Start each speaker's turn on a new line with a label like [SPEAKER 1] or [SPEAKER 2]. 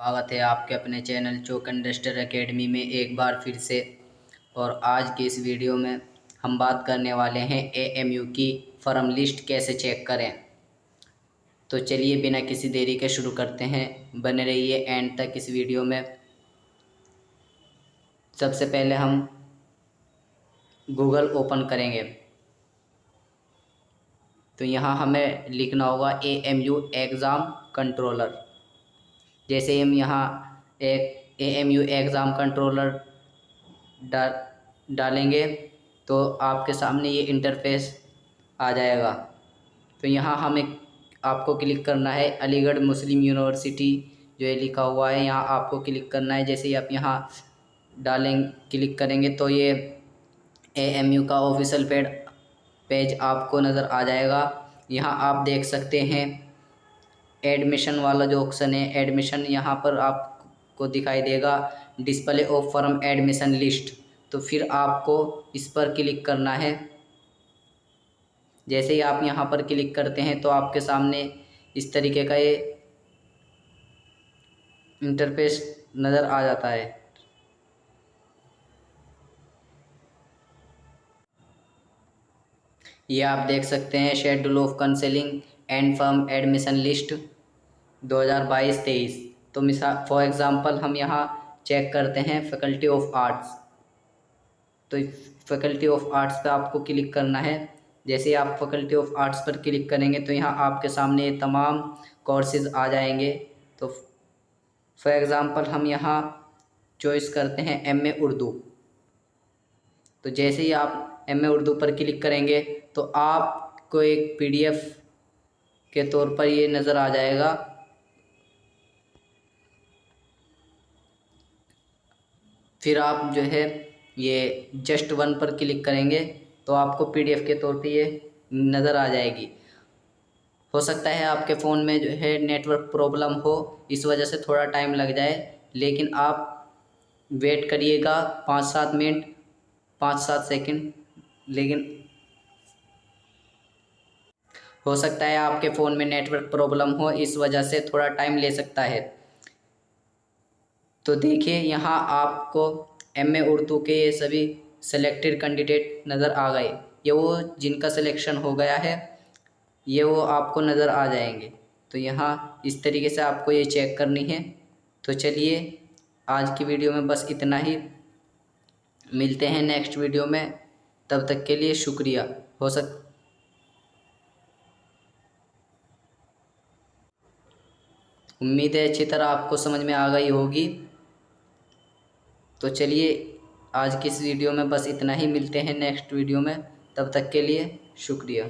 [SPEAKER 1] स्वागत है आपके अपने चैनल चौक इंडस्ट्रियल एकेडमी में एक बार फिर से। और आज की इस वीडियो में हम बात करने वाले हैं एएमयू की फर्म लिस्ट कैसे चेक करें। तो चलिए बिना किसी देरी के शुरू करते हैं, बने रहिए एंड तक इस वीडियो में। सबसे पहले हम गूगल ओपन करेंगे, तो यहाँ हमें लिखना होगा एएमयू एग्ज़ाम कंट्रोलर। जैसे हम यहाँ एक एएमयू एग्ज़ाम कंट्रोलर डालेंगे तो आपके सामने ये इंटरफेस आ जाएगा। तो यहाँ हमें आपको क्लिक करना है अलीगढ़ मुस्लिम यूनिवर्सिटी जो है लिखा हुआ है, यहाँ आपको क्लिक करना है। जैसे ही आप यहाँ क्लिक करेंगे तो ये एएमयू का ऑफिशियल पेज आपको नज़र आ जाएगा। यहाँ आप देख सकते हैं एडमिशन वाला जो ऑप्शन है, एडमिशन यहाँ पर आपको दिखाई देगा, display of firm admission list. तो फिर आपको इस पर क्लिक करना है। जैसे ही आप यहाँ पर क्लिक करते हैं तो आपके सामने इस तरीके का ये इंटरफेस नज़र आ जाता है। ये आप देख सकते हैं schedule of counselling and firm admission list 2022-23। तो मिसाल फॉर एग्ज़ाम्पल हम यहाँ चेक करते हैं फैकल्टी ऑफ आर्ट्स। तो फैकल्टी ऑफ आर्ट्स पे आपको क्लिक करना है। जैसे आप फैकल्टी ऑफ आर्ट्स पर क्लिक करेंगे तो यहाँ आपके सामने ये तमाम कोर्सेज़ आ जाएंगे। तो फॉर एग्ज़ाम्पल हम यहाँ चॉइस करते हैं एमए उर्दू। तो जैसे ही आप एमए उर्दू पर क्लिक करेंगे तो आपको एक पीडीएफ के तौर पर ये नज़र आ जाएगा। फिर आप जो है ये जस्ट वन पर क्लिक करेंगे तो आपको पीडीएफ के तौर पे ये नज़र आ जाएगी। हो सकता है आपके फ़ोन में जो है नेटवर्क प्रॉब्लम हो, इस वजह से थोड़ा टाइम लग जाए, लेकिन आप वेट करिएगा 5-7 मिनट 5-7 सेकंड। लेकिन हो सकता है आपके फ़ोन में नेटवर्क प्रॉब्लम हो, इस वजह से थोड़ा टाइम ले सकता है। तो देखिए यहाँ आपको एमए उर्दू के ये सभी सेलेक्टेड कैंडिडेट नज़र आ गए। ये वो जिनका सिलेक्शन हो गया है, ये वो आपको नज़र आ जाएंगे। तो यहाँ इस तरीके से आपको ये चेक करनी है। तो चलिए आज की वीडियो में बस इतना ही, मिलते हैं नेक्स्ट वीडियो में, तब तक के लिए शुक्रिया। उम्मीद है अच्छी तरह आपको समझ में आ गई होगी। तो चलिए आज की इस वीडियो में बस इतना ही, मिलते हैं नेक्स्ट वीडियो में, तब तक के लिए शुक्रिया।